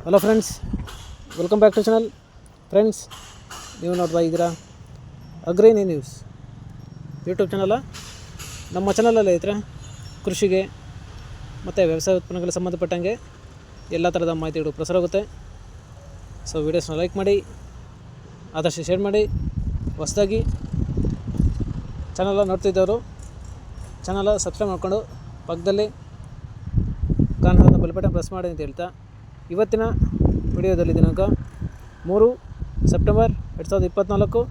Hello friends, welcome back to channel. Friends, ನೀವು ನೋಡ್ತಾ ಇದ್ದೀರಾ ಅಗ್ರಿನಿ ನ್ಯೂಸ್ ಯೂಟ್ಯೂಬ್ ಚಾನಲ. ನಮ್ಮ ಚಾನಲಲ್ಲಿ ಐತ್ರೆ ಕೃಷಿಗೆ ಮತ್ತು ವ್ಯವಸಾಯ ಉತ್ಪನ್ನಗಳಿಗೆ ಸಂಬಂಧಪಟ್ಟಂಗೆ ಎಲ್ಲ ಥರದ ಮಾಹಿತಿಗಳು ಪ್ರಸಾರ ಆಗುತ್ತೆ. ಸೊ ವೀಡಿಯೋಸ್ನ ಲೈಕ್ ಮಾಡಿ, ಆದಷ್ಟು ಶೇರ್ ಮಾಡಿ. ಹೊಸದಾಗಿ ಚಾನಲ ನೋಡ್ತಿದ್ದವರು ಚಾನಲ ಸಬ್ಸ್ಕ್ರೈಬ್ ಮಾಡಿಕೊಂಡು ಪಕ್ಕದಲ್ಲಿ ಕಾಣೋದನ್ನು ಬೆಲ್ ಬಟನ್ ಪ್ರೆಸ್ ಮಾಡಿ ಅಂತ ಹೇಳ್ತಾ, ಇವತ್ತಿನ ವಿಡಿಯೋದಲ್ಲಿ ದಿನಾಂಕ 3 ಸೆಪ್ಟೆಂಬರ್ 2024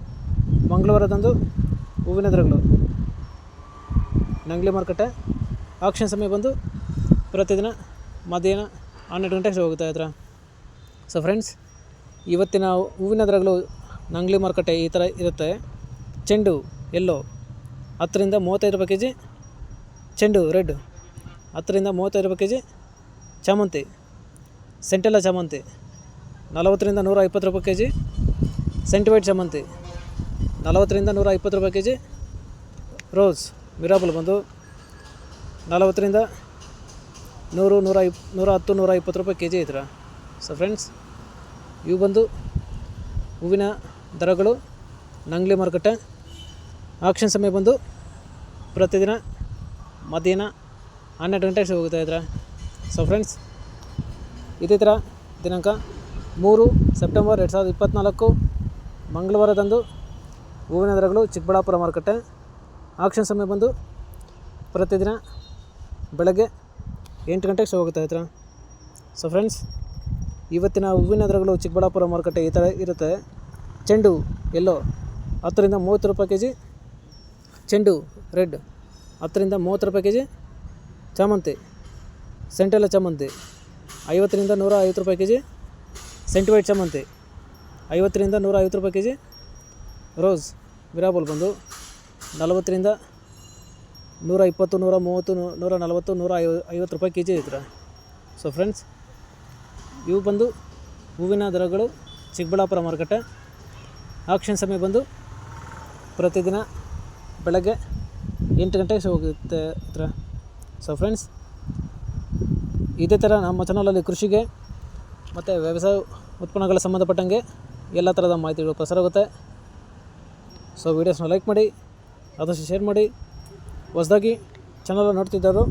ಮಂಗಳವಾರದಂದು ಹೂವಿನ ದರಗಳು ನಂಗ್ಲಿ ಮಾರುಕಟ್ಟೆ ಆಕ್ಷನ್ ಸಮಯ ಬಂದು ಪ್ರತಿದಿನ ಮಧ್ಯಾಹ್ನ 12 ಗಂಟೆಗೆ ಹೋಗ್ತಾ ಇದ್ರೆ. ಸೊ ಫ್ರೆಂಡ್ಸ್, ಇವತ್ತಿನ ಹೂವಿನ ದರಗಳು ನಂಗ್ಲಿ ಮಾರುಕಟ್ಟೆ ಈ ಥರ ಇರುತ್ತೆ. ಚೆಂಡು ಎಲ್ಲೋ 10 ರಿಂದ 35 ರೂಪಾಯಿ ಕೆ ಜಿ, ಚೆಂಡು ರೆಡ್ 10 ರಿಂದ 35 ರೂಪಾಯಿ ಕೆ ಜಿ, ಚಾಮಂತಿ ಸೆಂಟೆಲ್ಲ ಚಾಮಂತಿ 40 ರಿಂದ 120 ರೂಪಾಯಿ ಕೆ ಜಿ, ಸೆಂಟಿವೈಟ್ ಚಾಮಂತಿ 40 ರಿಂದ 120 ರೂಪಾಯಿ ಕೆ ಜಿ, ರೋಸ್ ಮಿರಾಬಲ್ ಬಂದು 40 ರಿಂದ 100, 110, 120 ರೂಪಾಯಿ ಕೆ ಜಿ ಐತ್ರ. ಸೊ ಫ್ರೆಂಡ್ಸ್, ಇವು ಬಂದು ಹೂವಿನ ದರಗಳು ನಂಗ್ಲಿ ಮಾರುಕಟ್ಟೆ ಆಕ್ಷನ್ ಸಮಯ ಬಂದು ಪ್ರತಿದಿನ ಮಧ್ಯಾಹ್ನ 12 ಗಂಟೆಗೆ ಹೋಗ್ತಾ ಇದ್ರೆ. ಸೊ ಫ್ರೆಂಡ್ಸ್, ಇದೇ ಥರ ದಿನಾಂಕ 3 ಸೆಪ್ಟೆಂಬರ್ 2024 ಮಂಗಳವಾರದಂದು ಹೂವಿನ ದರಗಳು ಚಿಕ್ಕಬಳ್ಳಾಪುರ ಮಾರುಕಟ್ಟೆ ಆಕ್ಷನ್ ಸಮಯ ಬಂದು ಪ್ರತಿದಿನ ಬೆಳಗ್ಗೆ 8 ಗಂಟೆಗೆ ಹೋಗ್ತಾ ಇದ್ರೆ. ಸೊ ಫ್ರೆಂಡ್ಸ್, ಇವತ್ತಿನ ಹೂವಿನ ದರಗಳು ಚಿಕ್ಕಬಳ್ಳಾಪುರ ಮಾರುಕಟ್ಟೆ ಈ ಥರ ಇರುತ್ತೆ. ಚೆಂಡು ಎಲ್ಲೋ 10 ರಿಂದ 30 ರೂಪಾಯಿ ಕೆ ಜಿ, ಚೆಂಡು ರೆಡ್ 10 ರಿಂದ 30 ರೂಪಾಯಿ ಕೆ ಜಿ, ಚಾಮಂತಿ ಸೆಂಟೆಲ್ಲ ಚಾಮಂತಿ 50 ರಿಂದ 150 ರೂಪಾಯಿ ಕೆ ಜಿ, ಸೆಂಟಿವೈಟ್ ಚಾಮಂತಿ 50 ರಿಂದ 150 ರೂಪಾಯಿ ಕೆ ಜಿ, ರೋಸ್ ಮಿರಾಬಲ್ ಬಂದು 40 ರಿಂದ 120, 130, 140, 150 ರೂಪಾಯಿ ಕೆ ಜಿ ಐತ್ರ. ಸೊ ಫ್ರೆಂಡ್ಸ್, ಇವು ಬಂದು ಹೂವಿನ ದರಗಳು ಚಿಕ್ಕಬಳ್ಳಾಪುರ ಮಾರುಕಟ್ಟೆ ಆಕ್ಷನ್ ಸಮಯ ಬಂದು ಪ್ರತಿದಿನ ಬೆಳಗ್ಗೆ 8 ಗಂಟೆಗೆ ಹೋಗುತ್ತೆ ಹತ್ರ. ಸೊ ಫ್ರೆಂಡ್ಸ್, ಇದೇ ಥರ ನಮ್ಮ ಚಾನಲಲ್ಲಿ ಕೃಷಿಗೆ ಮತ್ತು ವ್ಯವಸಾಯ ಉತ್ಪನ್ನಗಳ ಸಂಬಂಧಪಟ್ಟಂಗೆ ಎಲ್ಲ ಥರದ ಮಾಹಿತಿಗಳು ಪ್ರಸಾರ ಆಗುತ್ತೆ. ಸೊ ವೀಡಿಯೋಸ್ನ ಲೈಕ್ ಮಾಡಿ, ಆದಷ್ಟು ಶೇರ್ ಮಾಡಿ. ಹೊಸದಾಗಿ ಚಾನಲ್ ನೋಡ್ತಿದ್ದವರು